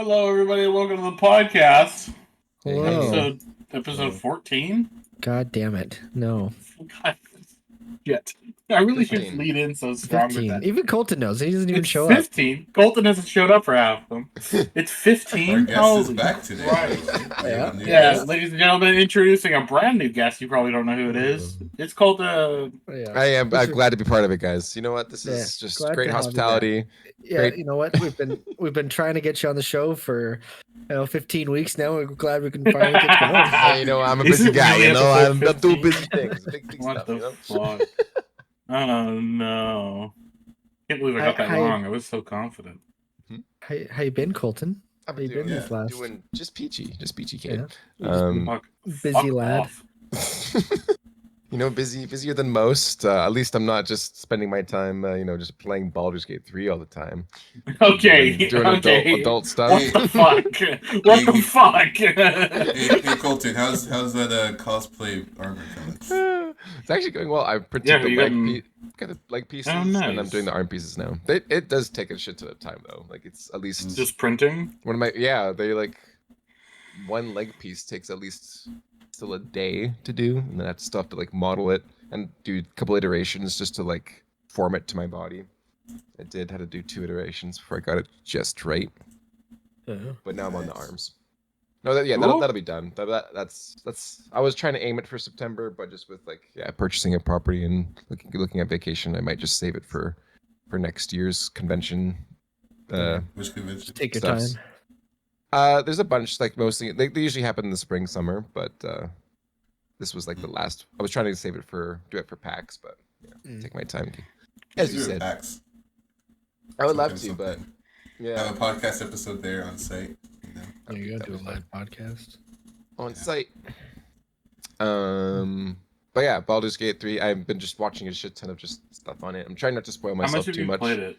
Hello, everybody. Welcome to the podcast. Hello. Episode 14. God damn it. No. God, shit. I really 15. should lead in so strong with 15. that. Even Kolton knows. He doesn't even It's show up. 15. Kolton hasn't showed up for half of them. It's 15. Our guest is back today. Right. New Yeah, guest. ladies and gentlemen, introducing a brand new guest. You probably don't know who it is. It's called Yeah. I am glad to be part of it, guys. You know what? This is just glad great to have you hospitality. Yeah, Great. you know what? We've been trying to get you on the show for 15 weeks now. We're glad we can finally get you on. Hey, I'm a Is busy it guy. really I'm episode doing 15? busy things, big What stuff. the fuck? Oh no! Can't believe I got that wrong. I was so confident. How you been, Kolton? I'm How you been this last? doing just peachy, kid. Fuck Busy lad. off. Busier than most. At least I'm not just spending my time, just playing Baldur's Gate 3 all the time. Okay. Doing adult stuff. What the fuck? What the fuck? Hey, Kolton, how's that cosplay armor coming? It's actually going well. I printed the leg pieces, Oh, nice. and I'm doing the arm pieces now. It does take a shit ton of time though. Like it's at least Just printing? they like one leg piece takes at least still a day to do, and then I still have to like model it and do a couple iterations just to like form it to my body. I had to do 2 iterations before I got it just right. But now I'm on the arms. No, that'll be done. That's. I was trying to aim it for September, but just with purchasing a property and looking at vacation, I might just save it for next year's convention. Which convention? Take your stuffs. time. There's a bunch, like mostly they usually happen in the spring, summer, but this was like the last. I was trying to save it do it for PAX, but take my time. As you said, PAX. I would love to, but Have a podcast episode there on site. There you go. Do a live podcast on site. But yeah, Baldur's Gate 3. I've been just watching a shit ton of just stuff on it. I'm trying not to spoil myself too much. How much have you played it?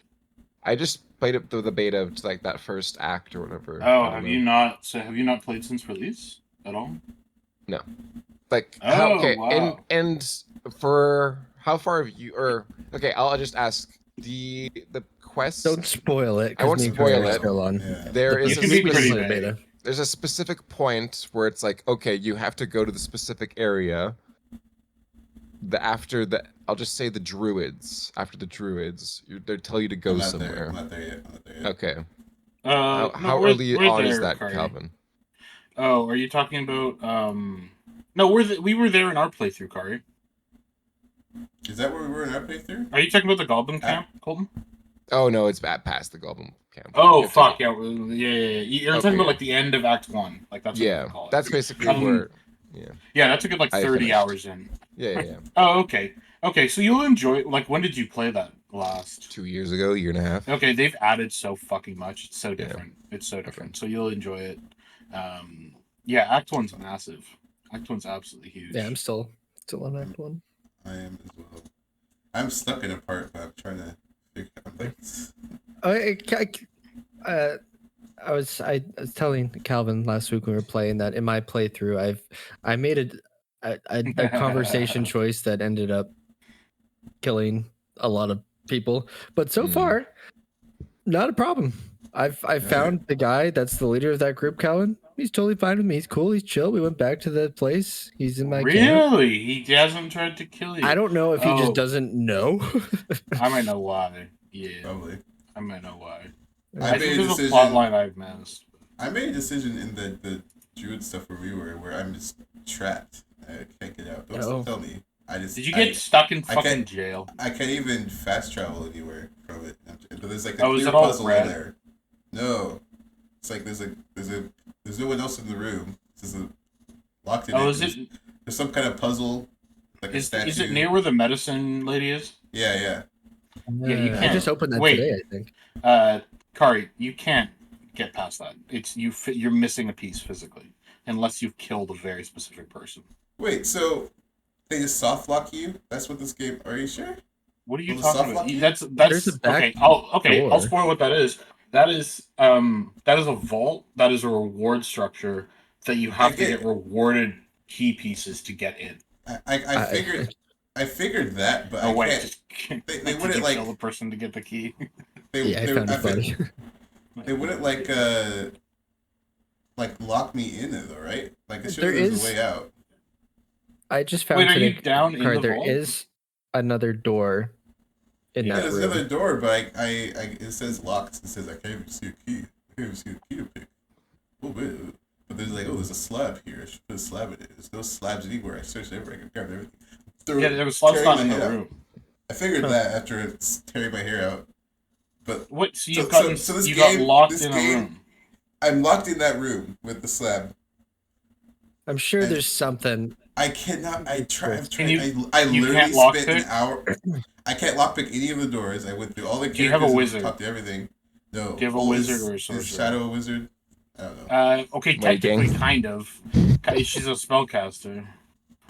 I just played it through the beta of like that first act or whatever. Oh, have you not? So have you not played since release at all? No. Like wow. and for how far have you I'll just ask the quest. Don't spoil it. I won't spoil it. Still on. Yeah. There is can be pretty specific vague. beta. a specific point where it's like, okay, you have to go to the specific area. I'll just say the druids. After the druids, they tell you to go somewhere. I'm not there yet. Okay. No, How we're early on is there, that, Khari. Calvin? Oh, are you talking about? No, we were there in our playthrough, Khari. Is that where we were in our playthrough? Are you talking about the Goblin Camp, Colton? Oh no, it's past the Goblin Camp. Oh fuck yeah. You're talking Okay. about like the end of Act 1, like that's what we call it. That's basically where. Yeah, that took it like I 30 finished. hours in. Yeah. Oh, okay. Okay, so you'll enjoy it. Like, when did you play that last? 2 years ago, year and a half. Okay, they've added so fucking much. It's so different. It's so different. So you'll enjoy it. Yeah, Act 1's massive. Act 1's absolutely huge. Yeah, I'm still on Act 1. I am as well. I'm stuck in a part, but I'm trying to figure out things. I was telling Calvin last week when we were playing that in my playthrough, I made a conversation choice that ended up killing a lot of people, but so far, not a problem. I've found the guy that's the leader of that group, Calvin. He's totally fine with me. He's cool. He's chill. We went back to the place. He's in my camp. Really? He hasn't tried to kill you? I don't know if he just doesn't know. I might know why. Yeah. Probably. I might know why. I I made think a there's a decision. plot line I've missed. I made a decision in the druid stuff where we were, where I'm just trapped. I can't get out. Don't tell me. Did you get stuck in fucking can't- jail? I can't even fast travel anywhere from it. But there's like a Oh, is clear it all puzzle red? in there. No, it's like there's no one else in the room. It's just locked in. Oh, There's some kind of puzzle, like a statue. Is it near where the medicine lady is? Yeah. Yeah, you I can't. just opened that Wait. today, I think. Kari, you can't get past that. You're missing a piece physically, unless you've killed a very specific person. Wait, so they just soft lock you? That's what this game? Are you sure? What are you Well, the talking soft about? lock? That's There's a back okay. I'll door. spoil what that is. That is a vault. That is a reward structure that you have to get rewarded key pieces to get in. I figured that, but Oh I wait, can't. They did wouldn't you like. kill the person to get the key. They, Yeah, I they, found I it feel- funny. They wouldn't like like lock me in it though, right? Like it There shows there's is- a way out. I just found Wait, are today, you down in Khari, the there vault? is another door in Yeah, that there's room. another door, but I it says locked. It says I can't even see a key. I can't even see a key to pick. Oh, wait. But there's like, there's a slab here. I should put a slab in it. There's no slabs anywhere. I searched everywhere. I can grab everything. Yeah, there was slabs tearing not my in the head out. room. I figured that after it's tearing my hair out. But What? So you've So- gotten so this you game- got locked this in a game- room. I'm locked in that room with the slab. I'm sure And- there's something. I cannot. I try. I've Can tried. you- I you literally can't lock spent an pick? hour. I can't lockpick any of the doors. I went through all the Do you have a characters wizard? and talked to everything. No. Do you have a Oh, wizard is- or a is sorcerer? Shadow a wizard? I don't know. Okay, Money technically, gang. kind of. She's a spellcaster.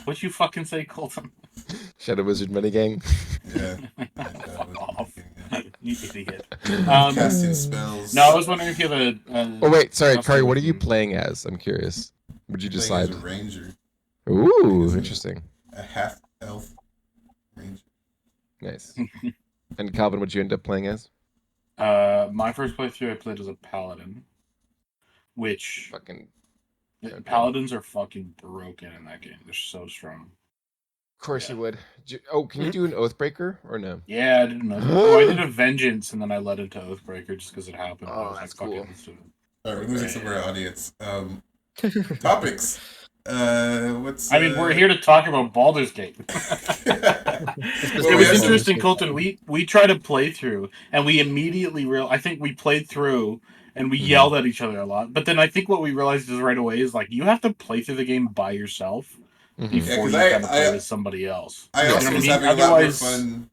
What'd you fucking say, Kolton? Shadow Wizard Minigang. Yeah. Fuck off. You idiot. Casting spells. No, I was wondering if you have a. Oh wait, sorry, That's Khari. What are you awesome. playing as? I'm curious. Would you Playing as decide? a ranger, Ooh, Is it- interesting. a half elf ranger. Nice. And Calvin, what'd you end up playing as? My first playthrough, I played as a paladin, which Fucking. paladins are fucking broken in that game. They're so strong. Of course Yeah. you would. Oh, can you do an Oathbreaker or no? Yeah, I didn't know. Oh, I did a vengeance, and then I led into Oathbreaker just because it happened. Oh, I was that's like, fuck cool. it, let's do it. All right, we're losing some of our audience. Topics. What's? I mean, we're here to talk about Baldur's Gate. Well, It we was have interesting, some- Kolton. We tried to play through, and we immediately I think we played through, and we Mhm. yelled at each other a lot. But then I think what we realized is right away is like you have to play through the game by yourself Mhm. before 'cause you I- kind of play I- with somebody else. I You know also what was mean? having a lot more Otherwise- fun,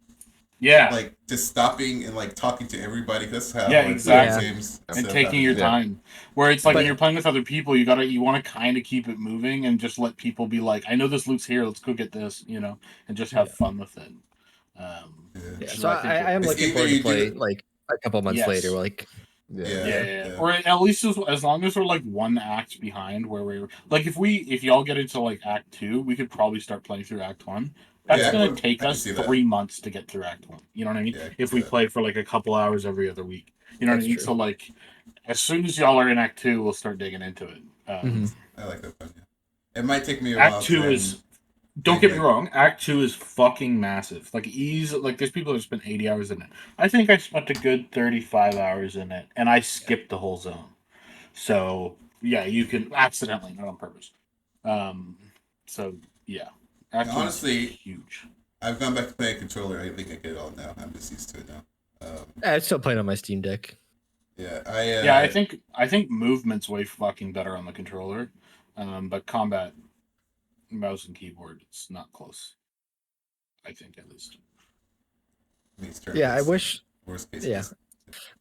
Yeah, like just stopping and like talking to everybody. That's how Yeah, I play exactly. games. and instead of taking having- your Yeah. time. Where it's like But- when you're playing with other people, you want to kind of keep it moving and just let people be like, I know this loot's here, let's go get this, and just have fun with it. Yeah, Which is so what I think I am It's looking either forward you to play do- like a couple months Yes. later. Like, Yeah. Yeah. Or at least as long as we're like one act behind where we're like if y'all get into like Act 2, we could probably start playing through Act 1. That's Yeah, I gonna can- take I can us see that. 3 months to get through Act 1. You know what I mean? Yeah, I can If see we that. play for like a couple hours every other week. You know what I That's mean? true. So like as soon as y'all are in Act 2, we'll start digging into it. Mhm. I like that fun. Yeah. It might take me a while. Act 2 to is don't get me like- wrong, Act 2 is fucking massive. Like there's people that spend 80 hours in it. I think I spent a good 35 hours in it, and I skipped the whole zone. So yeah, you can accidentally, not on purpose. So yeah. Act 2 is honestly, huge. I've gone back to playing controller. I think I get it all now. I'm just used to it now. I still playing on my Steam Deck. Yeah, Yeah, I think movement's way fucking better on the controller. But combat, mouse and keyboard, it's not close. I think at least. Yeah, I wish. Worst case. Yeah.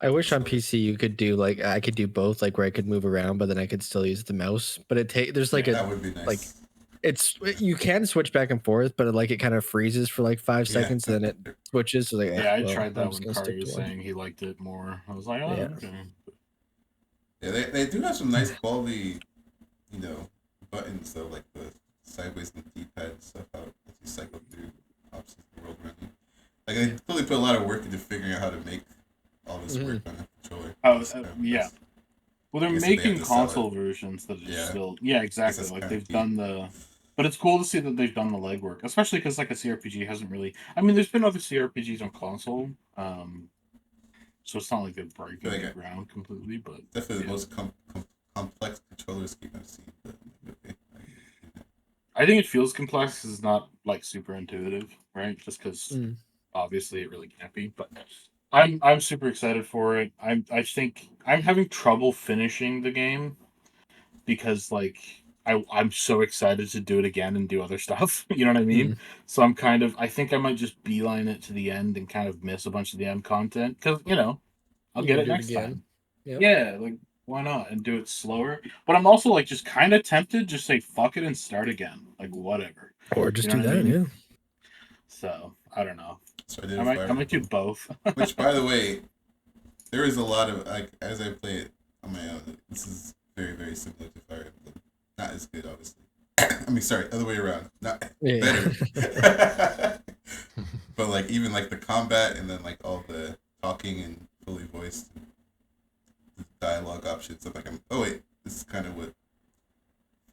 I wish on PC you could do like I could do both, like where I could move around, but then I could still use the mouse. But there's like That would be nice. like, you can switch back and forth, but it kind of freezes for like 5 Yeah. seconds, then it switches. So like, Yeah, I well, tried that I'm when just gonna Khari stick was to one. saying he liked it more. I was like, oh, Yeah. okay. Yeah, they do have some nice quality, buttons though, like the sideways and D-pad and stuff. How as you cycle through options of the world around you. Like they clearly put a lot of work into figuring out how to make all this work on a controller. Oh, That's kind of yeah. nice. Well, they're I guess they have making to sell console versions that are Yeah. still, yeah, exactly. that's Like kinda they've key. done but it's cool to see that they've done the legwork, especially because like a CRPG hasn't really. I mean, there's been other CRPGs on console, so it's not like they're breaking Like the a- ground completely. But Definitely yeah. the most complex controller scheme I've seen. But, okay. I think it feels complex 'cause it's not like super intuitive, right? Just because Mm. obviously it really can't be. But I'm super excited for it. I think I'm having trouble finishing the game because like I'm so excited to do it again and do other stuff. You know what I mean? So I think I might just beeline it to the end and kind of miss a bunch of the end content because I'll You get can it do it next again. time. Yep. Yeah, like why not and do it slower? But I'm also like just kind of tempted, just say fuck it and start again, like whatever. Or just You know do what I that, mean? yeah. So I don't know. So I did I Fire might do Emblem. both. Which, by the way, there is a lot of like as I play it on my own. This is very, very similar to Fire Emblem. Not as good, obviously. I mean, sorry, other way around. Not Yeah. better. But like even like the combat and then like all the talking and fully voiced dialogue options. I'm like, oh wait, this is kind of what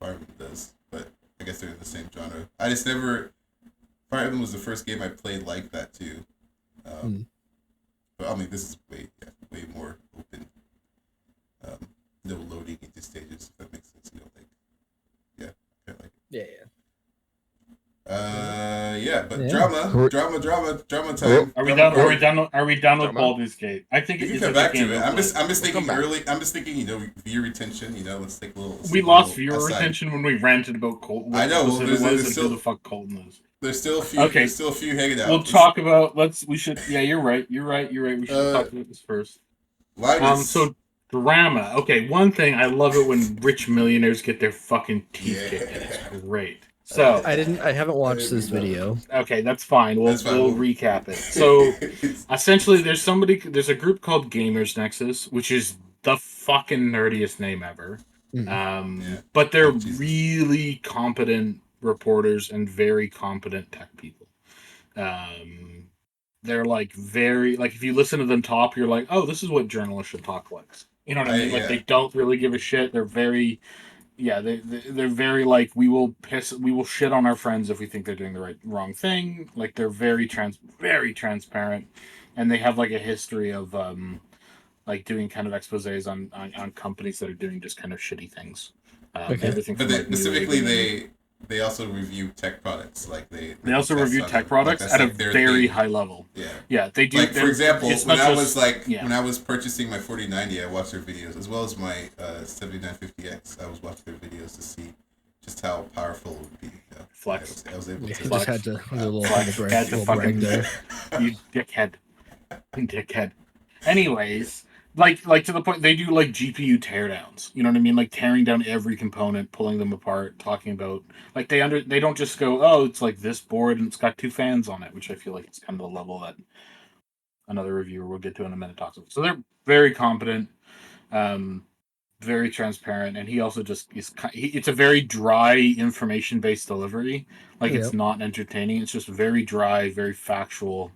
Fire Emblem does, but I guess they're in the same genre. I just never. Fire Emblem was the first game I played like that too. But I mean, this is way more open. No loading into stages. If that makes sense, like, yeah, I kind of like it. But drama time. Are we done? Are we done with Drama? Baldur's Gate? I think We can come back to it. I'm just thinking, viewer retention. Let's take a little. We lost viewer retention when we ranted about Kolton. I know. Well, there's still who the fuck Kolton is. There's still a few. Okay. There's still a few hanging out. We'll talk about. We should. Yeah, you're right. We should talk about this first. So drama. Okay, one thing I love it when rich millionaires get their fucking teeth kicked in. It's great. So I haven't watched this video. Okay, that's fine. We'll recap it. So essentially, there's a group called Gamers Nexus, which is the fucking nerdiest name ever. But they're really competent reporters and very competent tech people. They're like very if you listen to them talk, you're like, oh, this is what journalists should talk like. You know what I mean? Like they don't really give a shit. They're very. Yeah, they're very we will shit on our friends if we think they're doing the wrong thing. Like they're very transparent, and they have like a history of doing kind of exposés on companies that are doing just kind of shitty things. Everything. But specifically, they also review tech products. They also review tech products at a very high level. Yeah, they do. For example, when I was purchasing my 4090, I watched their videos as well as my 7950X. I was watching their videos to see just how powerful it would be. Flex. I was able to. Just had to a little brag there. You dickhead. Anyways. Like to the point they do GPU teardowns. You know what I mean? Like tearing down every component, pulling them apart, talking about they don't just go, oh, it's like this board and it's got 2 fans on it, which I feel like it's kind of the level that another reviewer we'll get to in a minute talks about. So they're very competent, very transparent, and he also just it's a very dry information based delivery. It's not entertaining. It's just very dry, very factual.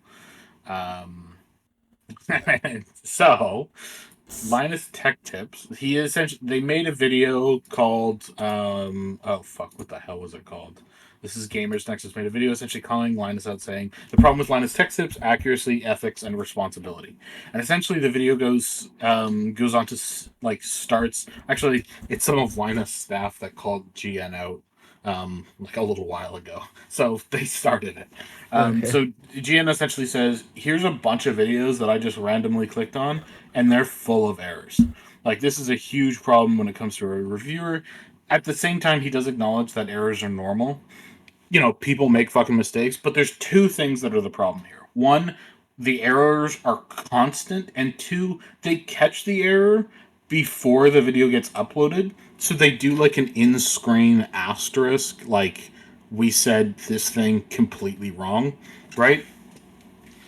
So, Linus Tech Tips. They made a video called what the hell was it called? This is Gamers Nexus made a video essentially calling Linus out, saying the problem with Linus Tech Tips: accuracy, ethics, and responsibility. And essentially, the video goes on to starts. Actually, it's some of Linus staff that called GN out. A little while ago. So they started it. So GN essentially says, here's a bunch of videos that I just randomly clicked on, and they're full of errors. This is a huge problem when it comes to a reviewer. At the same time, he does acknowledge that errors are normal. People make fucking mistakes, but there's 2 things that are the problem here. 1, the errors are constant, and 2, they catch the error before the video gets uploaded. So they do an in-screen asterisk, we said this thing completely wrong, right?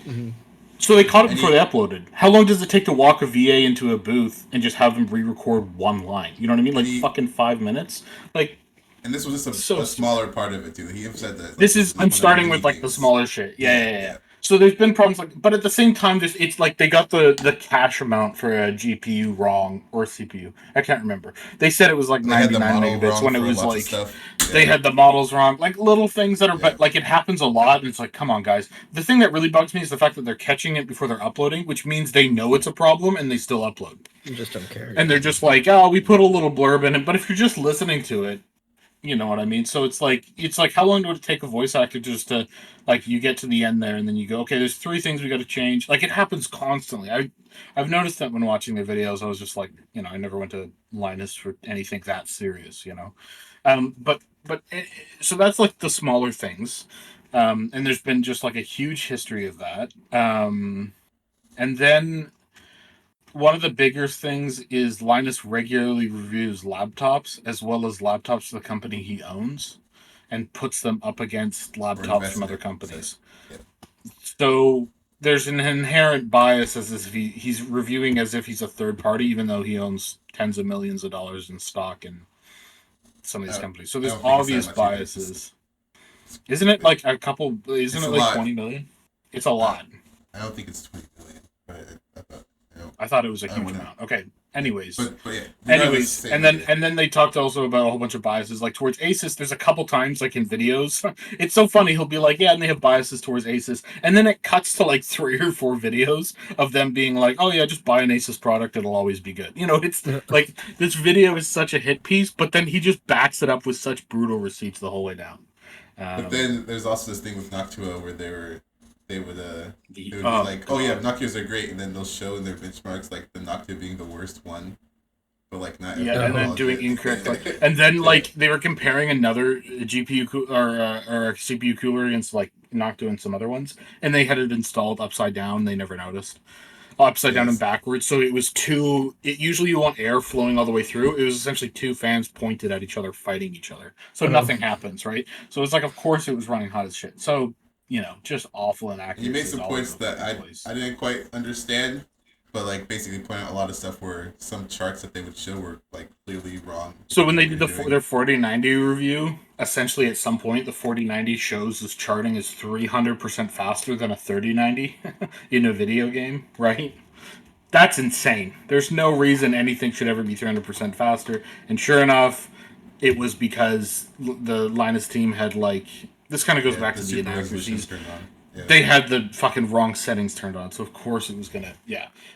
Mm-hmm. So they caught it before they uploaded. How long does it take to walk a VA into a booth and just have them re-record 1 line? You know what I mean? Fucking 5 minutes? And this was just a smaller part of it, too. He said that. I'm starting with, the smaller shit. Yeah. So there's been problems but at the same time, it's they got the cache amount for a GPU wrong, or CPU. I can't remember. They said it was 99 megabits when it was they had the models wrong. Little things that are, but it happens a lot, and it's come on, guys. The thing that really bugs me is the fact that they're catching it before they're uploading, which means they know it's a problem and they still upload. You just don't care. And they're just oh, we put a little blurb in it, but if you're just listening to it, you know what I mean? So it's how long would it take a voice actor just to you get to the end there and then you go, okay, there's 3 things we got to change. It happens constantly. I've noticed that when watching their videos. I was just I never went to Linus for anything that serious, so that's the smaller things, and there's been just a huge history of that, and then. One of the bigger things is Linus regularly reviews laptops as well as laptops for the company he owns and puts them up against laptops from other companies. So there's an inherent bias as if he's reviewing as if he's a third party, even though he owns tens of millions of dollars in stock in some of these companies. So there's obvious biases. Isn't it a couple? Isn't it 20 million? It's a lot. I don't think it's 20 million, but I thought it was a huge amount. Okay. Anyways, but yeah. regardless, and then they talked also about a whole bunch of biases, like towards Asus. There's a couple times, like in videos, it's so funny. He'll be like, "Yeah," and they have biases towards Asus, and then it cuts to like 3 or 4 videos of them being like, "Oh yeah, just buy an Asus product; it'll always be good." You know, it's like this video is such a hit piece, but then he just backs it up with such brutal receipts the whole way down. But then there's also this thing with Noctua where they would be like, "Oh yeah, Noctuas are great," and then they'll show in their benchmarks like the Noctua being the worst one, but like not. Yeah, and then doing incorrect, and then like they were comparing another GPU or a CPU cooler against like Noctua and some other ones, and they had it installed upside down. They never noticed upside down and backwards. So it was two. It usually you want air flowing all the way through. It was essentially 2 fans pointed at each other, fighting each other. So nothing happens, right? So it's like, of course, it was running hot as shit. So just awful and accurate. You made some points that I didn't quite understand, but like basically point out a lot of stuff where some charts that they would show were like clearly wrong. So when they did their 4090 review, essentially at some point the 4090 shows this charting is 300% faster than a 3090 in a video game, right? That's insane. There's no reason anything should ever be 300% faster. And sure enough, it was because the Linus team had like, this kind of goes back to the inaccuracies. Yeah. They had the fucking wrong settings turned on, so of course it was gonna,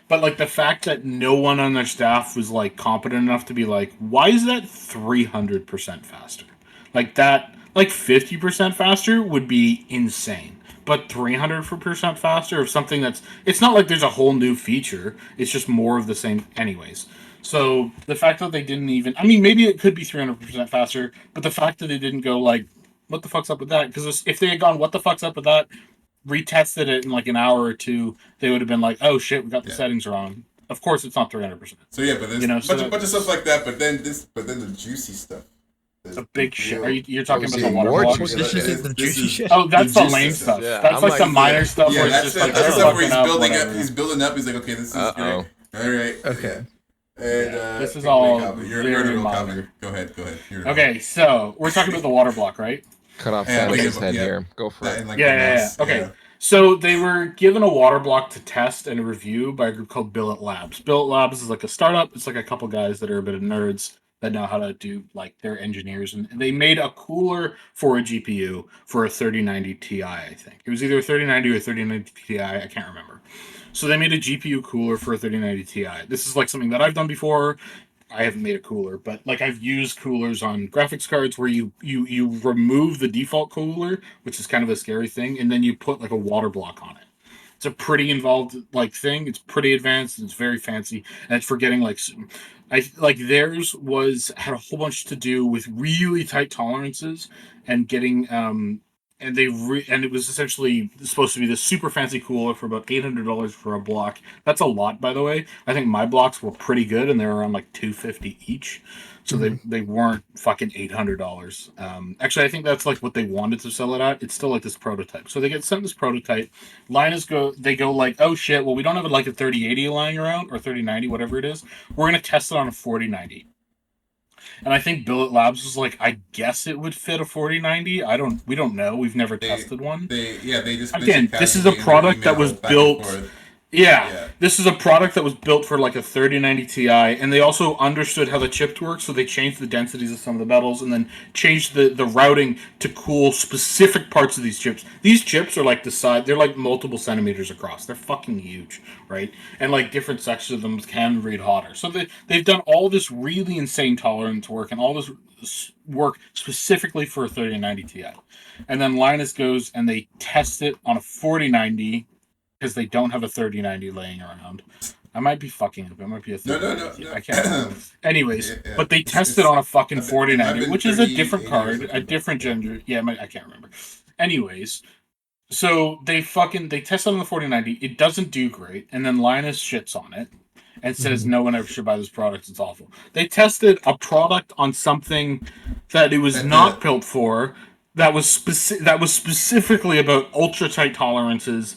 But like the fact that no one on their staff was like competent enough to be like, why is that 300% faster? Like that, like 50% faster would be insane. But 300% faster of something it's not like there's a whole new feature. It's just more of the same anyways. So the fact that they didn't even, I mean, maybe it could be 300% faster, but the fact that they didn't go like, what the fuck's up with that? Because if they had gone, what the fuck's up with that, retested it in like an hour or 2, they would have been like, oh shit, we got the settings wrong. Of course, it's not 300%. So yeah, but there's a bunch of stuff like that. But then the juicy stuff. A big shit. You're talking about the water block? This is the juicy shit. Oh, that's the lame stuff. Yeah, that's like the minor stuff where it's just like that's the stuff where he's building up. He's building up. He's like, okay, this is great. All right. Okay. And this is all very minor. Go ahead. Okay, so we're talking about the water block, right? Cut off Fantasy's head here. Go for it. Yeah. Okay. So they were given a water block to test and review by a group called Billet Labs. Billet Labs is like a startup. It's like a couple guys that are a bit of nerds that know how to do, like, they're engineers. And they made a cooler for a GPU for a 3090 Ti, I think. It was either a 3090 or a 3090 Ti. I can't remember. So they made a GPU cooler for a 3090 Ti. This is like something that I've done before. I haven't made a cooler, but like I've used coolers on graphics cards where you remove the default cooler, which is kind of a scary thing, and then you put like a water block on it. It's a pretty involved like thing. It's pretty advanced. It's very fancy, and it's for getting like theirs had a whole bunch to do with really tight tolerances and getting and it was essentially supposed to be this super fancy cooler for about $800 for a block. That's a lot, by the way. I think my blocks were pretty good, and they were around like $250 each. So they weren't fucking $800. Actually, I think that's like what they wanted to sell it at. It's still like this prototype. So they get sent this prototype. They go like, oh shit, well, we don't have like a 3080 lying around or 3090, whatever it is. We're going to test it on a 4090. And I think Billet Labs was like, I guess it would fit a 4090. We don't know. We've never tested one. They just again, this is a product that was built. This is a product that was built for like a 3090 Ti, and they also understood how the chip works, so they changed the densities of some of the metals and then changed the routing to cool specific parts of these chips. These chips are like they're like multiple centimeters across. They're fucking huge, right? And like different sections of them can read hotter. So they've done all this really insane tolerance work and all this work specifically for a 3090 Ti. And then Linus goes and they test it on a 4090 because they don't have a 3090 laying around. I might be fucking up. It might be a 3090. No. I can't remember. Anyways, but they tested on a fucking 4090, which is a different card, a different gender. Yeah, I can't remember. Anyways, so they tested on the 4090. It doesn't do great, and then Linus shits on it and says no one ever should buy this product. It's awful. They tested a product on something that it was not built for. That was specifically about ultra tight tolerances.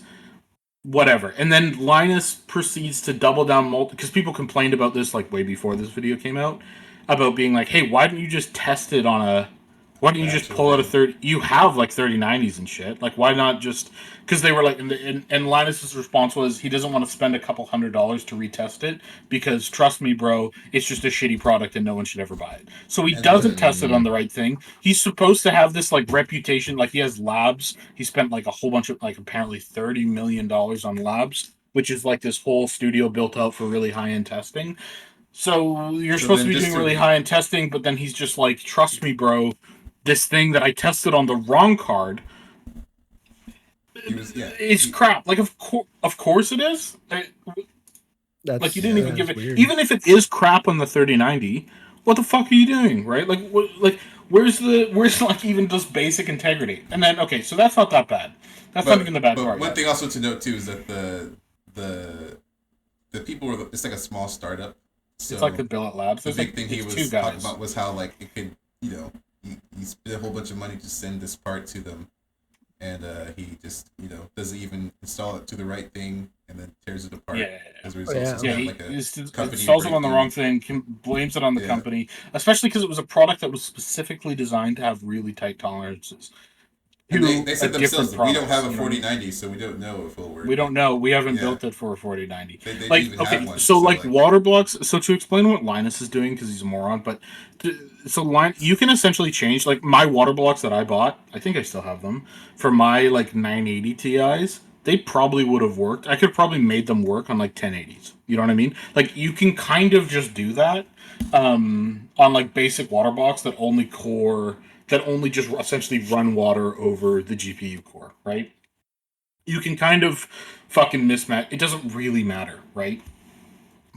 Whatever. And then Linus proceeds to double down because people complained about this like way before this video came out about being like, hey, why didn't you just test it on Why don't you just pull out a 30? You have like 3090s and shit. Like, why not just? Because they were like, and Linus's response was he doesn't want to spend a couple $100s to retest it because trust me, bro, it's just a shitty product and no one should ever buy it. So he doesn't test it on the right thing. He's supposed to have this like reputation, like he has labs. He spent like a whole bunch of like apparently $30 million on labs, which is like this whole studio built out for really high end testing. So you're supposed to be doing really high end testing, but then he's just like, trust me, bro, this thing that I tested on the wrong card is crap. Like, of course it is. Like, you didn't even give it. Weird. Even if it is crap on the 3090, what the fuck are you doing, right? Like, where's like even just basic integrity? And then, okay, so that's not that bad. That's not even the bad part. One thing also to note too is that the people were, it's like a small startup. So it's like the Billet Labs. The big thing he was talking about was how like it could, you know, he spent a whole bunch of money to send this part to them, and he just, you know, doesn't even install it to the right thing, and then tears it apart. Yeah. As a result, he installs it on the wrong thing, blames it on the company, especially because it was a product that was specifically designed to have really tight tolerances. And they said themselves that we don't have a 4090, so we don't know if it'll work. We don't know. We haven't built it for a 4090. They like, even okay, have one, so like water blocks. So to explain what Linus is doing, because he's a moron, but you can essentially change like my water blocks that I bought. I think I still have them for my like 980 Ti's. They probably would have worked. I could probably made them work on like 1080s. You know what I mean? Like you can kind of just do that on like basic water blocks that only just essentially run water over the GPU core, right? You can kind of fucking mismatch. It doesn't really matter, right?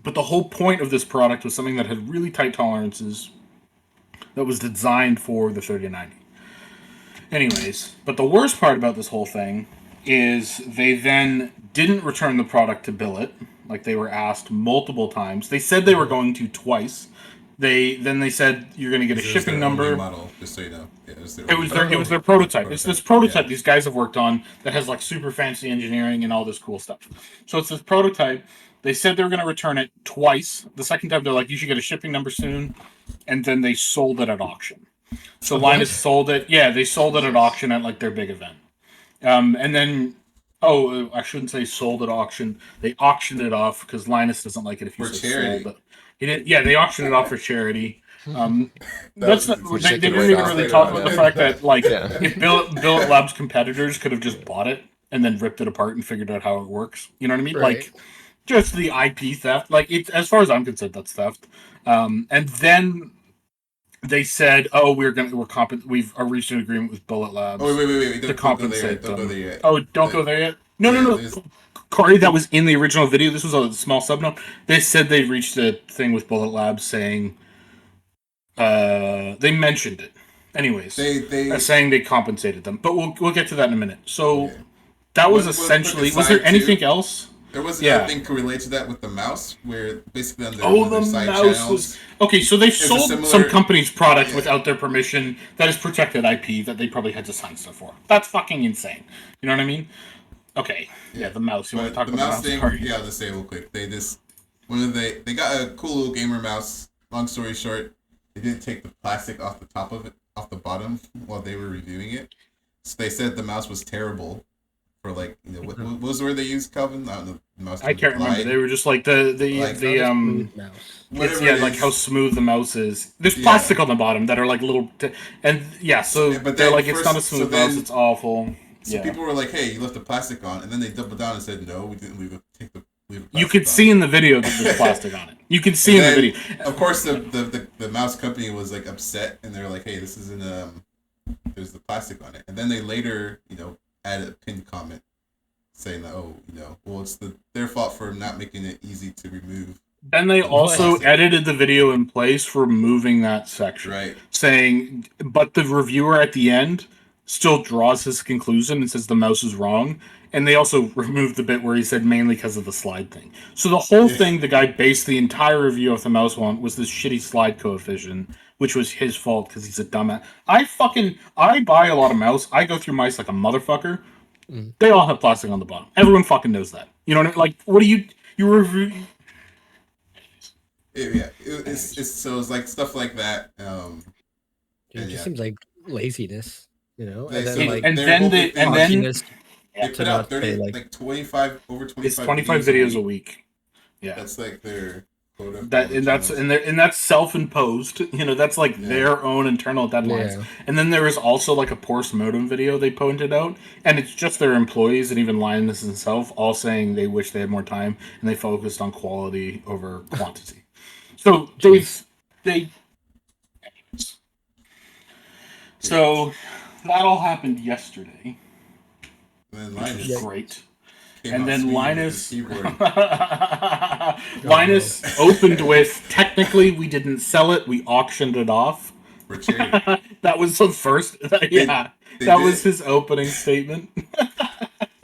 But the whole point of this product was something that had really tight tolerances that was designed for the 3090. Anyways, but the worst part about this whole thing is they then didn't return the product to Billet, like they were asked multiple times. They said they were going to twice. They said you're going to get a shipping number. Model, just so you know. Yeah, it was their prototype. It's this prototype these guys have worked on that has like super fancy engineering and all this cool stuff. So it's this prototype. They said they were going to return it twice. The second time they're like, you should get a shipping number soon, and then they sold it at auction. So Linus sold it. Yeah, they sold it at auction at like their big event. And then, I shouldn't say sold at auction. They auctioned it off because Linus doesn't like it if you say sold it. He did. Yeah, they auctioned it off for charity. That's not, they didn't even really talk about the fact that like if Billet Labs competitors could have just bought it and then ripped it apart and figured out how it works. You know what I mean? Right. Like just the IP theft. Like it's, as far as I'm concerned, that's theft. And then they said, we've reached an agreement with Billet Labs. Oh wait! To compensate them. Don't go there yet. Oh, don't go there yet. No. Khari, that was in the original video. This was a small subnote. They said they reached a thing with Billet Labs saying, they mentioned it. Anyways, they saying they compensated them, but we'll get to that in a minute. So that was essentially. Was there anything else? There was another thing related to that with the mouse, where basically on the side channels. Okay, so they sold some company's product without their permission. That is protected IP that they probably had to sign stuff for. That's fucking insane. You know what I mean? Okay, the mouse. You want to talk about the mouse thing? Sorry. Yeah, I'll just say real quick. They got a cool little gamer mouse. Long story short, they didn't take the plastic off the top of it, off the bottom, while they were reviewing it. So they said the mouse was terrible. For like, you know, what was the word they used, Calvin? I don't know. The mouse I can't remember. They were just like the mouse. Like how smooth the mouse is. There's plastic on the bottom that are like little, but they're like it's not a smooth mouse. It's awful. So people were like, "Hey, you left the plastic on," and then they doubled down and said, "No, we didn't leave the You could see in the video that there's plastic on it. You can see in the video. Of course, the mouse company was like upset, and they're like, "Hey, this isn't there's the plastic on it." And then they later, you know, added a pinned comment saying that, "Oh, you know, well, it's their fault for not making it easy to remove." Then they also edited the video in place for removing that section, right? Saying, but the reviewer at the end still draws his conclusion and says the mouse is wrong. And they also removed the bit where he said mainly because of the slide thing. So the whole thing, the guy based the entire review of the mouse on was this shitty slide coefficient, which was his fault because he's a dumbass. I buy a lot of mouse. I go through mice like a motherfucker. They all have plastic on the bottom. Everyone fucking knows that. You know what I mean? Like, what do you review? It's like stuff like that. It just seems like laziness, you know, They and then said, like and they're then hoping they and then cockiness they to put out not pay 30 like like 25 over 25 it's 25 videos a week. Yeah. That's like their quota for all That the and that's channels. and that's self-imposed. You know, that's like Yeah. their own internal deadlines. Yeah. And then there is also like a post modem video they pointed out, and it's just their employees and even Linus himself all saying they wish they had more time and they focused on quality over quantity. So Jeez. they so that all happened yesterday, And then which was Yeah. great. came And out then swinging with his Linus keyboard Linus opened with, technically we didn't sell it, we auctioned it off. for charity. That was the first yeah. They That did. was his opening statement.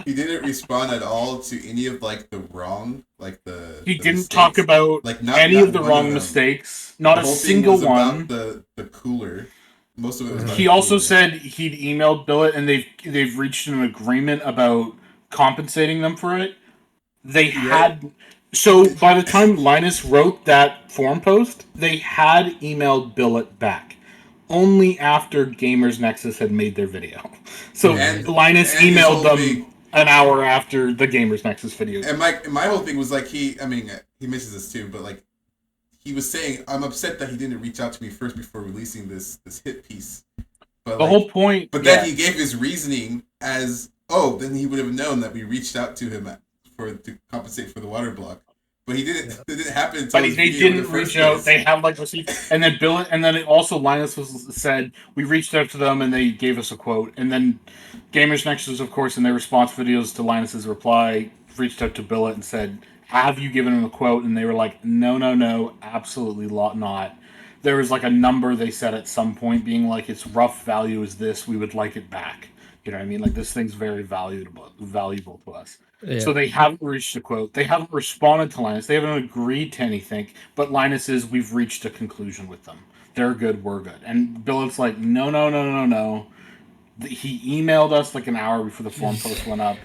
He didn't respond at all to any of like the wrong, like He the didn't mistakes. talk about like not any not of the one wrong them. mistakes. Not The a whole thing single was one. about the cooler. Most of it was about He the also cooler. said he'd emailed Billet and they've reached an agreement about compensating them for it. They had so by the time Linus wrote that forum post, they had emailed Billet back. Only after Gamers Nexus had made their video. So And- Linus and his emailed whole them thing- an hour after the Gamers Nexus video. And my whole thing was like he mentions this too, but like he was saying I'm upset that he didn't reach out to me first before releasing this hit piece. But The whole point, But then he gave his reasoning as, then he would have known that we reached out to him to compensate for the water block. But he didn't. It didn't happen until but his they video in the didn't first reach out. place. They had like receipts, and then Bill, and then it also Linus said we reached out to them and they gave us a quote, and then Gamers Nexus, of course, in their response videos to Linus's reply, reached out to Billet and said, "Have you given him a quote?" And they were like, "No, absolutely not." There was like a number they said at some point, being like, "Its rough value is this. We would like it back." You know what I mean? Like this thing's very valuable to us. Yeah. So they haven't reached a quote. They haven't responded to Linus. They haven't agreed to anything. But Linus is, we've reached a conclusion with them. They're good. We're good. And Billet's like, no. He emailed us like an hour before the forum post went up.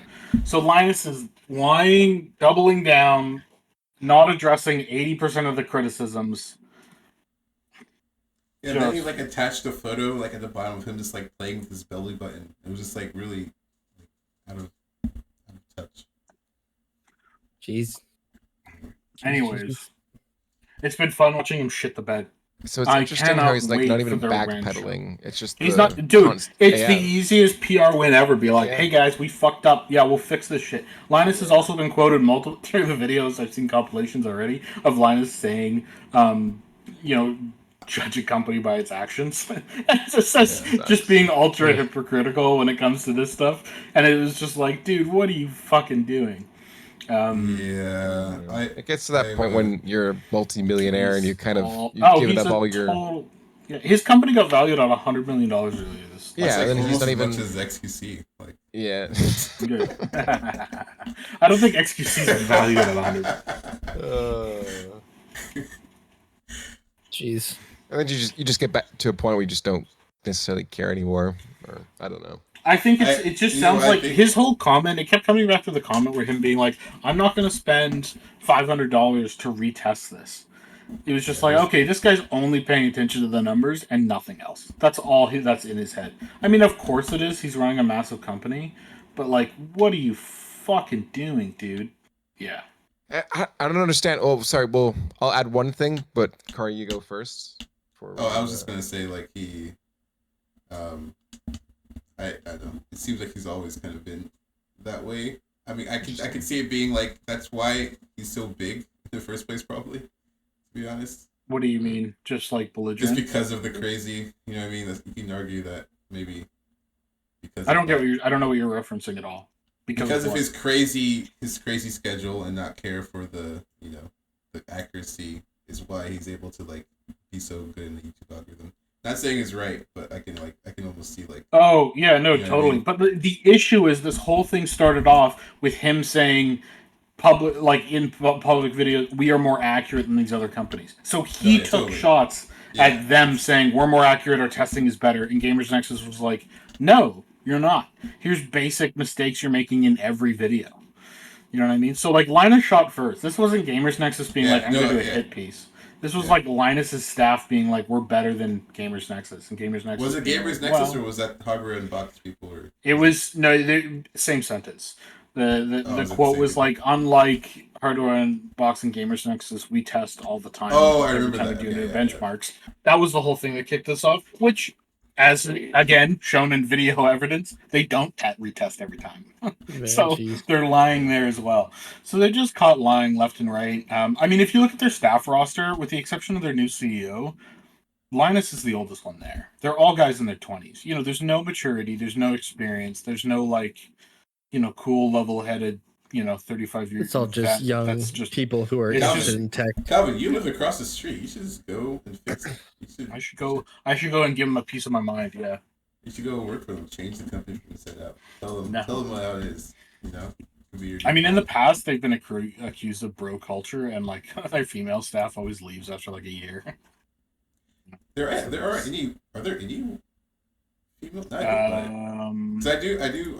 So Linus is lying, doubling down, not addressing 80% of the criticisms. Yeah, then he like attached a photo like at the bottom of him just like playing with his belly button. It was just like really out of touch. Jeez. Anyways, it's been fun watching him shit the bed. So it's I interesting how he's cannot like not wait even for their ranch backpedaling. It's just He's the not, dude. const- It's yeah. the easiest PR win ever. Be like, Yeah. hey guys, we fucked up. Yeah, we'll fix this shit. Linus has also been quoted multiple through the videos. I've seen compilations already of Linus saying, judge a company by its actions. Just being ultra hypocritical when it comes to this stuff. And it was just like, dude, what are you fucking doing? It gets to that point when you're a multi-millionaire and you kind of give up all your. Yeah, his company got valued at $100 million earlier this. Yeah, like then he's not as even. much as XQC. Like, yeah. I don't think XQC is valued at 100. Jeez. And then you just get back to a point where you just don't necessarily care anymore, or I don't know. I think it just sounds like his whole comment. It kept coming back to the comment where him being like, "I'm not going to spend $500 to retest this." It was just like, okay, this guy's only paying attention to the numbers and nothing else. That's all that's in his head. I mean, of course it is. He's running a massive company, but like, what are you fucking doing, dude? Yeah. I don't understand. Oh, sorry. Well, I'll add one thing, but Khari, you go first. I was just gonna say like he, I don't. It seems like he's always kind of been that way. I mean, I can see it being like that's why he's so big in the first place, probably. To be honest. What do you mean? Just like belligerent? Just because of the crazy, you know what I mean? You can argue that maybe because I don't know what you're referencing at all. Because of his crazy schedule and not care for the the accuracy is why he's able to like be so good in the YouTube algorithm. Not saying it's right, but I can almost see like. Oh yeah, no, you know totally. what I But mean? the issue is this whole thing started off with him saying public videos, we are more accurate than these other companies. So he took totally. shots at them saying we're more accurate, our testing is better, and Gamers Nexus was like, no, you're not. Here's basic mistakes you're making in every video. You know what I mean? So like Linus shot first. This wasn't Gamers Nexus being like, I'm gonna do a hit piece. This was like Linus's staff being like, "We're better than Gamers Nexus," and Gamers Nexus. Was it being Gamers like, Nexus well, or was that Hardware and Box people? Or it was no same sentence. The was it the quote same was thing? like, "Unlike Hardware and Box and Gamers Nexus, we test all the time. Oh, I every remember time that. we do Okay, new yeah, benchmarks." That was the whole thing that kicked us off. Which, as again shown in video evidence, they don't retest every time. Man, So jeez. they're lying there as well. So they just caught lying left and right. I mean, if you look at their staff roster, with the exception of their new CEO, Linus is the oldest one there. They're all guys in their 20s. You know, there's no maturity, there's no experience, there's no like, cool, level-headed, 35-year. It's all just young that's just people who are it's interested just- in tech. Calvin, you live across the street. You should just go and fix it. I should go and give him a piece of my mind. Yeah. You should go work for them. Change the company from the set up. Tell them No. how it is. You know. I mean, in the past, they've been accused of bro culture, and like their female staff always leaves after like a year. Are there any female? I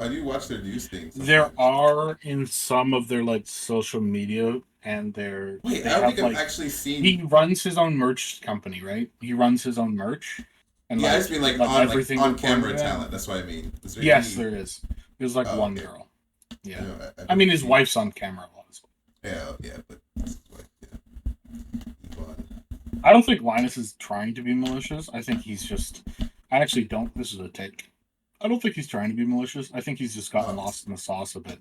do watch their news things. There are in some of their like social media and their. Wait, they I don't have, think I've like, actually seen. He runs his own merch company, right? He runs his own merch. And Yeah, I just mean like on camera talent. That's what I mean. Yes, there is. There's like one okay. girl. Yeah. You know, I mean, his wife's on camera a lot as well. Yeah, but that's like, Yvonne. I don't think Linus is trying to be malicious. I think he's just. I actually don't. This is a take. I don't think he's trying to be malicious. I think he's just gotten lost in the sauce a bit.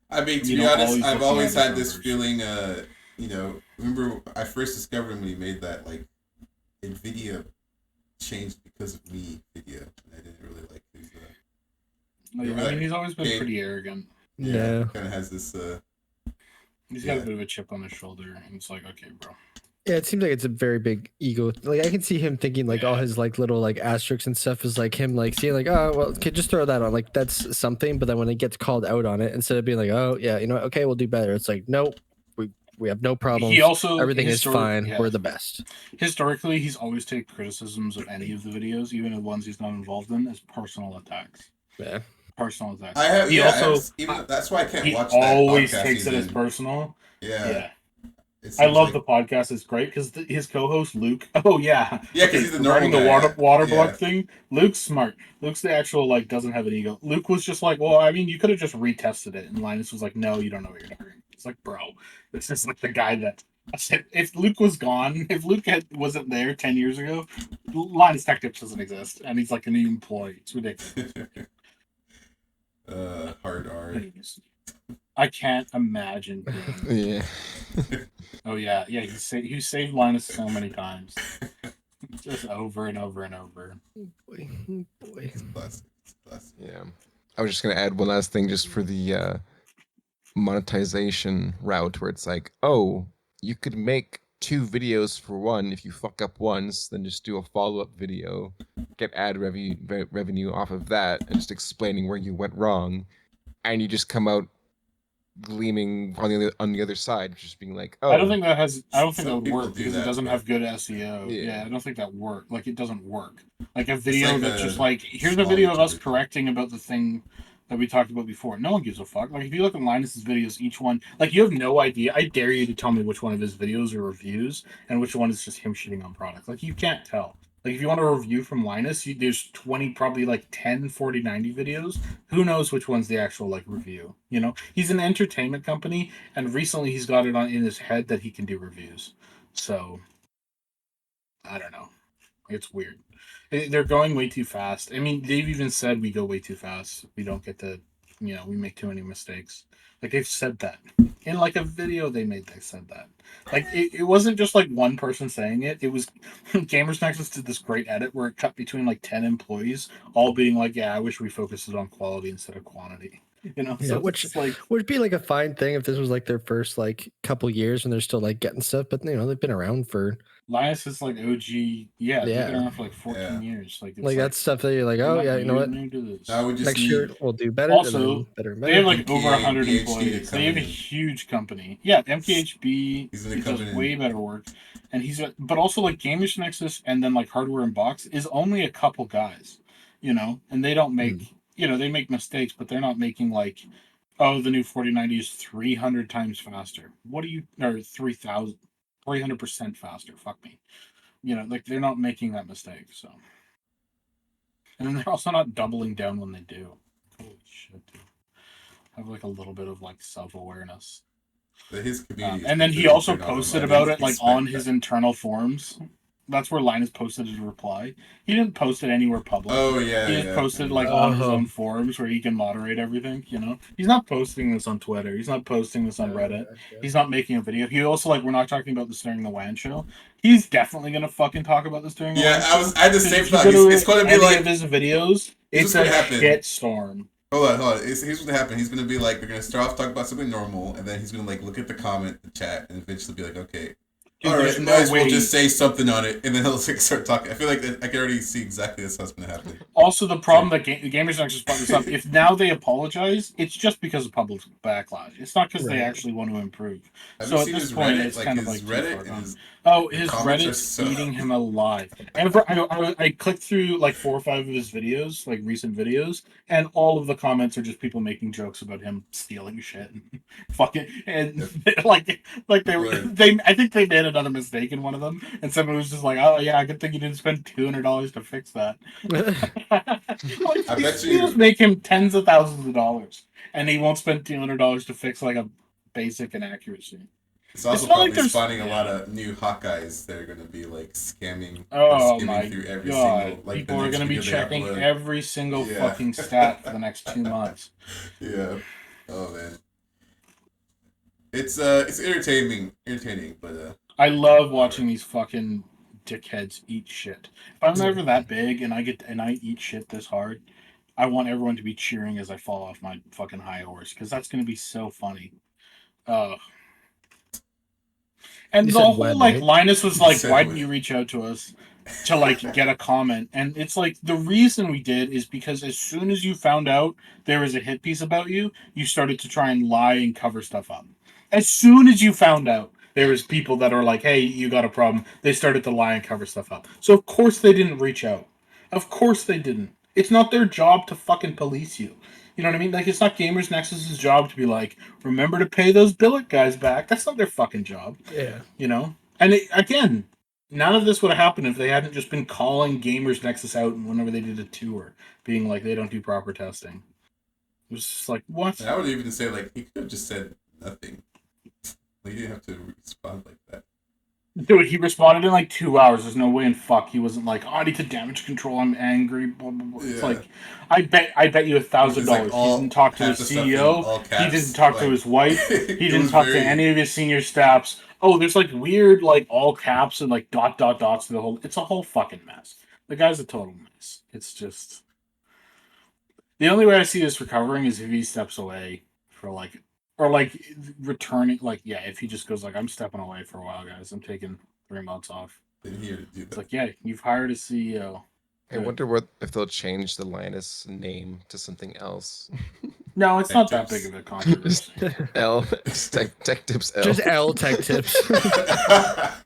I mean, to be honest, I've always had this feeling. Remember I first discovered him when he made that like NVIDIA changed because of me video, and I didn't really like his. I mean, he's always been pretty arrogant. Yeah. Kind of has this. He's got a bit of a chip on his shoulder, and it's like, okay, bro. Yeah, it seems like it's a very big ego. Like I can see him thinking like all his like little like asterisks and stuff is like him like seeing like, oh well, okay, just throw that on, like that's something. But then when he gets called out on it, instead of being like, oh yeah, you know what, okay, we'll do better, it's like, nope, we have no problems. He also everything is fine. Yeah. We're the best. Historically, he's always taken criticisms of any of the videos, even the ones he's not involved in, as personal attacks. Yeah. Personal attacks. I have. He that's why I can't watch. He That always podcast takes it as even. personal. Yeah. I love the podcast. It's great because his co-host Luke. Oh yeah, yeah, because he's the normal guy, the water block thing. Luke's smart. Luke's the actual like doesn't have an ego. Luke was just like, well, I mean, you could have just retested it, and Linus was like, no, you don't know what you're doing. It's like, bro, this is like the guy that. If Luke was gone, if Luke wasn't there 10 years ago, Linus Tech Tips doesn't exist, and he's like a new employee. It's ridiculous. Hard R. I can't imagine. Yeah. Oh yeah. He saved Linus so many times, just over and over and over. Boy. Yeah. I was just gonna add one last thing just for the monetization route where it's like, oh, you could make 2 videos for one. If you fuck up once, then just do a follow-up video, get ad revenue off of that, and just explaining where you went wrong, and you just come out gleaming on the other side, just being like, oh, I don't think that would work because it doesn't but- have good SEO. Yeah. Yeah, I don't think that work. Like it doesn't work. Like a video like that's a just like, here's a small video of us YouTuber. correcting about the thing that we talked about before. No one gives a fuck. Like if you look at Linus's videos, each one, like you have no idea. I dare you to tell me which one of his videos are reviews and which one is just him shitting on products. Like you can't tell. Like if you want a review from Linus, there's 20, probably like 10, 40, 90 videos. Who knows which one's the actual like review? You know, he's an entertainment company, and recently he's got it in his head that he can do reviews. So I don't know. It's weird. They're going way too fast. I mean, they've even said we go way too fast. We don't get to, we make too many mistakes. Like they've said that in like a video they said that. Like it wasn't just like one person saying it. It was Gamers Nexus did this great edit where it cut between like 10 employees all being like, yeah, I wish we focused on quality instead of quantity. Yeah, So which it's like would be like a fine thing if this was like their first like couple years and they're still like getting stuff, but they've been around for Linus is like OG. Yeah, they've been Yeah. around for like 14 years. Like, it's that's stuff that you're like, we're oh not yeah, you know what, new to this. I would just next need, year we'll do better. Also, and then better and better. They have like over MKHB 100 to employees. come They have a in. huge company. Yeah, MKHB He's he gonna come does in. way better work, and but also like Gamers Nexus and then like Hardware and Box is only a couple guys, and they don't make they make mistakes, but they're not making like, oh, the new 4090 is 300 times faster. What do you or 3,000? 300% faster. Fuck me. You know, like they're not making that mistake. So, and then they're also not doubling down when they do. Holy shit, dude. Have like a little bit of like self-awareness. His community and then he also posted about it like on his internal forums. That's where Linus posted his reply. He didn't post it anywhere public. Oh yeah, he just posted like on his own forums where he can moderate everything. You know, he's not posting this on Twitter. He's not posting this on Reddit. He's not making a video. He also like we're not talking about this during the WAN show. He's definitely gonna fucking talk about this during the WAN show. I had the same thought. It's going to be like his videos. It's a shit storm. Hold on. Here's what's gonna happen. He's gonna be like, they're gonna start off talking about something normal, and then he's gonna like look at the comment, the chat, and eventually be like, okay, all right, might as well just say something on it, and then he'll like start talking. I feel like I can already see exactly that's what's gonna happen. Also, the problem that Gamers Nexus brought this up. If now they apologize, it's just because of public backlash. It's not because they actually want to improve. So at this point, it's kind of like Reddit. His Reddit's eating him alive. And I clicked through like 4 or 5 of his videos, like recent videos, and all of the comments are just people making jokes about him stealing shit and fucking and like they I think they made another mistake in one of them, and someone was just like, "Oh yeah, good thing you didn't spend $200 to fix that." I bet you make him tens of thousands of dollars, and he won't spend $200 to fix like a basic inaccuracy. It's also probably spawning a lot of new Hawkeyes that are going to be like scamming. Oh my through every single, like, people are going to be checking every single fucking stat for the next 2 months. Yeah. Oh man. It's entertaining, but I love watching these fucking dickheads eat shit. If I'm ever that big and I eat shit this hard, I want everyone to be cheering as I fall off my fucking high horse because that's going to be so funny. And the whole like Linus was like, "Why didn't you reach out to us to like get a comment?" And it's like the reason we did is because as soon as you found out there was a hit piece about you, you started to try and lie and cover stuff up. As soon as you found out there was people that are like, "Hey, you got a problem," they started to lie and cover stuff up. So of course they didn't reach out. Of course they didn't. It's not their job to fucking police you. You know what I mean? Like, it's not Gamers Nexus's job to be like, remember to pay those billet guys back. That's not their fucking job. Yeah. You know? And again, none of this would have happened if they hadn't just been calling Gamers Nexus out whenever they did a tour, being like, they don't do proper testing. It was just like, what? And I would even say, like, he could have just said nothing. Like, you didn't have to respond like that. Dude, he responded in like 2 hours. There's no way in fuck he wasn't like, "Oh, I need to damage control. I'm angry." Blah blah blah. Yeah. It's like, I bet you $1,000. Like he didn't talk to his CEO. He didn't talk to his wife. He didn't talk to any of his senior staffs. Oh, there's like weird like all caps and like dots to the whole. It's a whole fucking mess. The guy's a total mess. It's just the only way I see this recovering is if he steps away for like. Or like returning, like if he just goes like, "I'm stepping away for a while, guys. I'm taking 3 months off." It's like, yeah, you've hired a CEO. I wonder if they'll change the Linus name to something else. No, it's not that big of a controversy. L Tech Tips L. Just L Tech Tips. I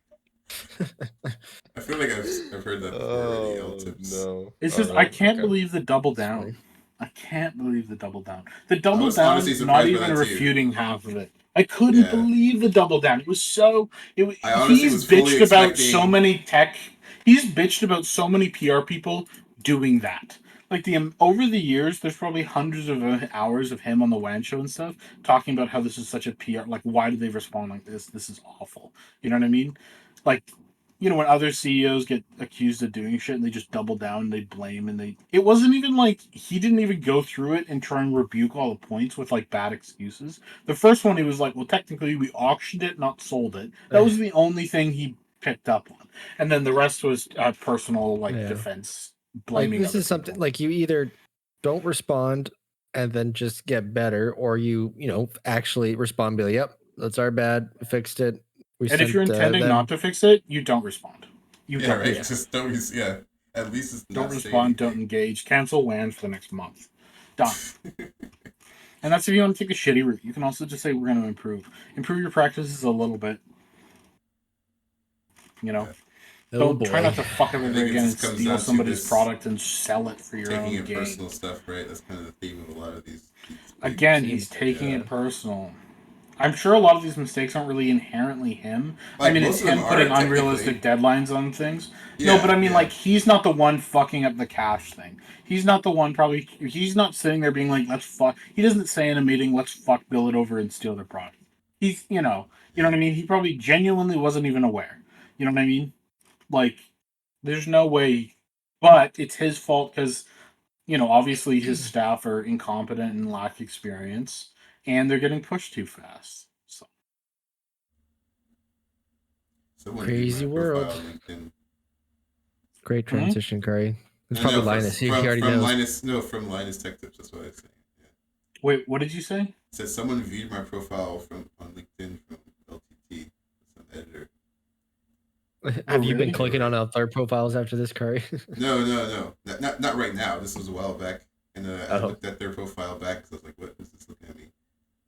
feel like I've heard that before already. L Tips. No. It's just I can't believe the double down. I can't believe the double down. The double down is not even refuting half of it. I couldn't believe the double down. It was so. He's bitched about so many tech. He's bitched about so many PR people doing that. Like over the years, there's probably hundreds of hours of him on the WAN show and stuff talking about how this is such a PR. Like, why do they respond like this? This is awful. You know what I mean? Like. You know, when other CEOs get accused of doing shit and they just double down and they blame and it wasn't even like he didn't even go through it and try and rebuke all the points with like bad excuses. The first one he was like, well, technically we auctioned it, not sold it. That was the only thing he picked up on. And then the rest was personal defense blaming. Like, this is something like you either don't respond and then just get better, or you actually respond and be like, yep, that's our bad, we fixed it. And if you're intending not to fix it, you don't respond. Just don't. At least it's don't respond. Don't engage. Cancel WAN for the next month. Done. And that's if you want to take a shitty route. You can also just say we're going to improve your practices a little bit. You know, try not to fuck everything again and steal somebody's product and sell it for your own gain. Taking it personal stuff, right? That's kind of the theme of a lot of these. Again, he's taking it personal. I'm sure a lot of these mistakes aren't really inherently him. Like, I mean, most it's of them him are, putting unrealistic deadlines on things. No, but I mean, like, he's not the one fucking up the cash thing. He's not the one probably. He's not sitting there being like, let's fuck. He doesn't say in a meeting, let's fuck Bill it over and steal their product. He's, you know what I mean? He probably genuinely wasn't even aware. You know what I mean? Like, there's no way. But it's his fault because, obviously his staff are incompetent and lack experience, and they're getting pushed too fast. So. Someone Crazy viewed my world. profile on LinkedIn. Great transition, Curry. It's No, probably no, Linus. He already from knows. Linus. No, from Linus Tech Tips. That's what I was saying. Yeah. Wait, what did you say? It said someone viewed my profile on LinkedIn from LTT, some editor. Have you really? been clicking on other profiles after this, Curry? No, not right now. This was a while back, and I Oh. looked at their profile back. So I was like, "What is this looking at me?"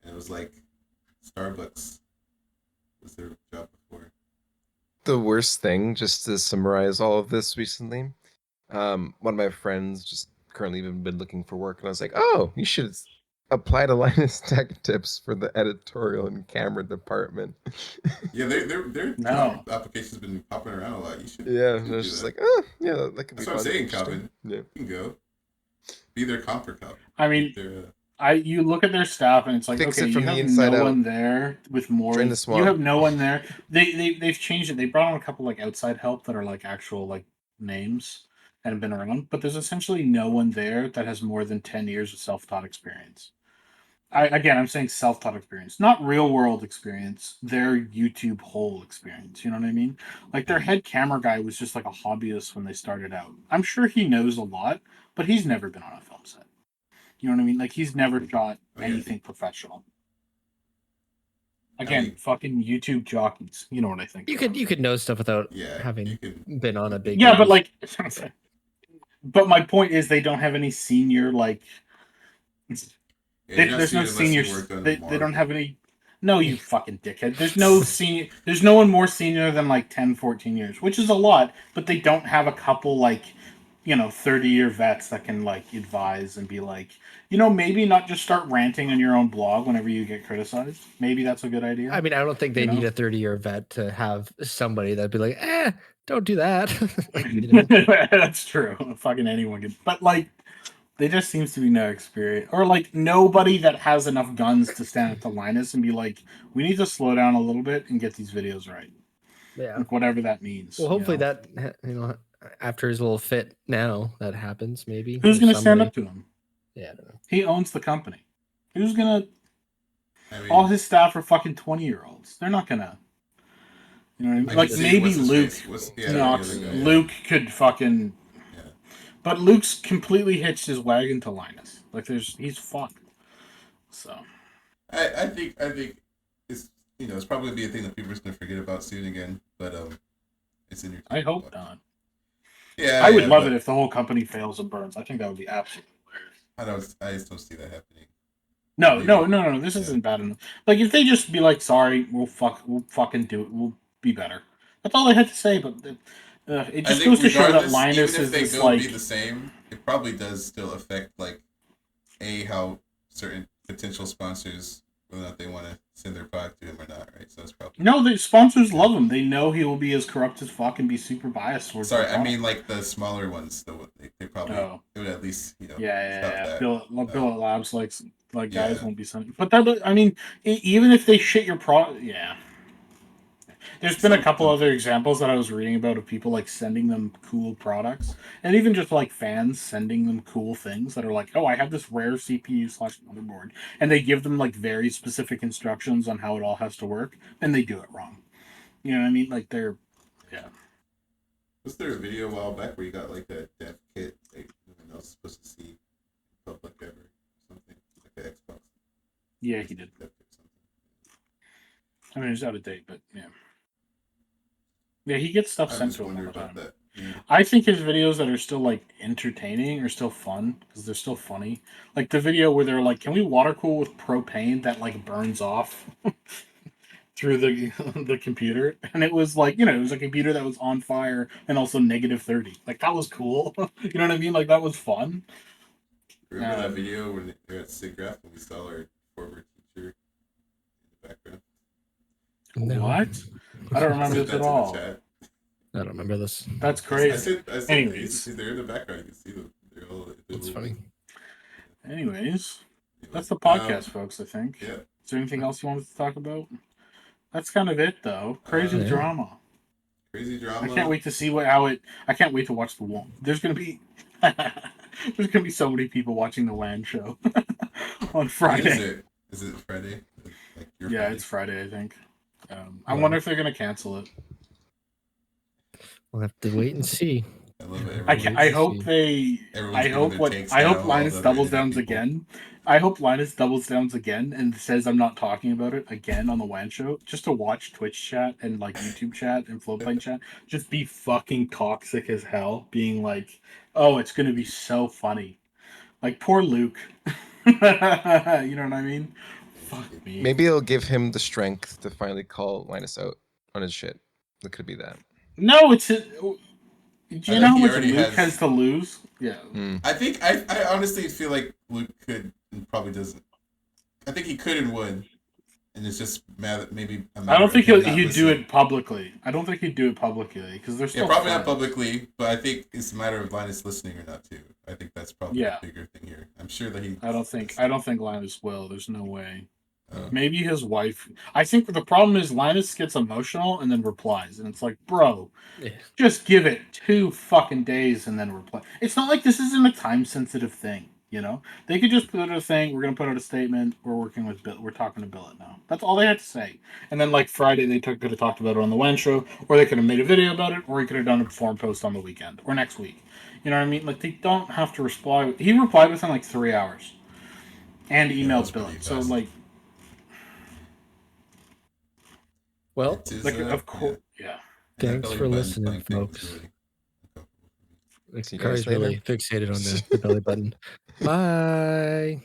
And it was like, Starbucks was their job before. The worst thing, just to summarize all of this recently, one of my friends just currently been looking for work, and I was like, "Oh, you should apply to Linus Tech Tips for the editorial and camera department." Yeah, their No. application's been popping around a lot. You should. Yeah, you and should I was do just that. like, "Oh, yeah, that could be That's what I'm fun, saying, interesting." Calvin. Yeah. You can go. Be their comp Calvin. I mean, you look at their staff and it's like, Fix okay, it you from the have inside no out. one there with more. Drain the You swamp. have no one there. They've changed it. They brought on a couple like outside help that are like actual like names and have been around, but there's essentially no one there that has more than 10 years of self-taught experience. I'm saying self-taught experience, not real world experience. Their YouTube whole experience. You know what I mean? Like their head camera guy was just like a hobbyist when they started out. I'm sure he knows a lot, but he's never been on a film set. You know what I mean? Like he's never shot anything professional. Again, fucking YouTube jockeys. You know what I think? You could know stuff without having you can. been on a big. Yeah, but movie. like, but my point is they don't have any senior like. There's no seniors. They don't have any. No, you fucking dickhead. There's no senior. There's no one more senior than like 10, 14 years, which is a lot. But they don't have a couple like, 30-year vets that can like advise and be like, maybe not just start ranting on your own blog whenever you get criticized. Maybe that's a good idea. I mean, I don't think they need a 30-year vet to have somebody that'd be like, don't do that. That's true. Fucking anyone can. But like, there just seems to be no experience, or like nobody that has enough guns to stand up to Linus and be like, we need to slow down a little bit and get these videos right. Yeah. Like whatever that means. Well, hopefully that after his little fit now that happens, maybe. Who's going to stand up to him? Yeah, I don't know. He owns the company. Who's going to... all his staff are fucking 20-year-olds. They're not going to... You know what I mean? Like maybe Luke. Luke could fucking... Yeah. But Luke's completely hitched his wagon to Linus. Like he's fucked. So... I think it's it's probably be a thing that people are just gonna forget about soon again. But it's in your. I hope not. Yeah, I would love it if the whole company fails and burns. I think that would be absolutely hilarious. I just don't see that happening. No. This isn't bad enough. Like if they just be like, sorry, we'll fucking do it. We'll be better. That's all I had to say. But it just goes to show that Linus is this like. Be the same, it probably does still affect like how certain potential sponsors, whether or not they want to send their product to him or not, right? So it's probably the sponsors love him. They know he will be as corrupt as fuck and be super biased towards. Sorry, I mean like the smaller ones. They probably it would at least Yeah. Bill at Labs like guys won't be sending. But that I mean, even if they shit your product, yeah. There's been a couple other examples that I was reading about of people like sending them cool products, and even just like fans sending them cool things that are like, oh, I have this rare CPU/motherboard, and they give them like very specific instructions on how it all has to work, and they do it wrong. You know what I mean? Like Was there a video a while back where you got like a dev kit that no one else is supposed to see public ever or something like an Xbox? Yeah, he did. I mean, it's out of date, but yeah. Yeah, he gets stuff sent to him all the time. Yeah. I think his videos that are still like entertaining are still fun because they're still funny. Like the video where they're like, "Can we water cool with propane that like burns off through the computer?" And it was like, it was a computer that was on fire and also -30. Like that was cool. You know what I mean? Like that was fun. Remember that video when they're at SIGGRAPH and we saw our former teacher in the background? No. What? I don't remember Sent this that at to the all. chat. I don't remember this. That's I crazy. said Anyways. they're in the background. You can see them. They're all. That's funny. Anyways, Anyway, that's the podcast, folks, I think. Yeah. Is there anything else you wanted to talk about? That's kind of it, though. Crazy Yeah. drama. Crazy drama. I can't wait to see I can't wait to watch the one. There's gonna be so many people watching the LAN show on When Friday. is it? Is it Friday? Like your Yeah, Friday? it's Friday, I think. I wonder if they're gonna cancel it. We'll have to wait and see. I love it. I hope they. Everyone's I giving hope their what takes I now, hope all Linus the doubles other downs people. again. I hope Linus doubles downs again and says I'm not talking about it again on the WAN show, just to watch Twitch chat and like YouTube chat and Flowplane chat just be fucking toxic as hell, being like, "Oh, it's gonna be so funny." Like poor Luke. You know what I mean? Fuck me. Maybe it'll give him the strength to finally call Linus out on his shit. It could be that. No, it's. Do you think know how he much already Luke has- has to lose? Yeah. I think I honestly feel like Luke could and probably doesn't. I think he could and would, and it's just maybe. I don't think he'd do listening. it publicly. I don't think he'd do it publicly because they're still Yeah, probably not friends. publicly, but I think it's a matter of Linus listening or not too. I think that's probably Yeah. the bigger thing here. I'm sure that he. I don't think Linus will. There's no way. Uh, Maybe his wife. I think the problem is Linus gets emotional and then replies, and it's like, bro, Yeah. just give it 2 fucking days and then reply. It's not like this isn't a time sensitive thing, you know. They could just put out a thing. We're gonna put out a statement. We're working with Bill. We're talking to Billet now. That's all they had to say. And then like Friday, they could have talked about it on the WAN show, or they could have made a video about it, or he could have done a forum post on the weekend or next week. You know what I mean? Like they don't have to reply. He replied within like 3 hours, and emailed that's pretty Billet. So fast. like. Well, it is, Like, yeah. of course, yeah. And I Thanks feel for like listening, playing things folks. really uncomfortable for me. See you guys Khari's really fixated on the belly button. Bye.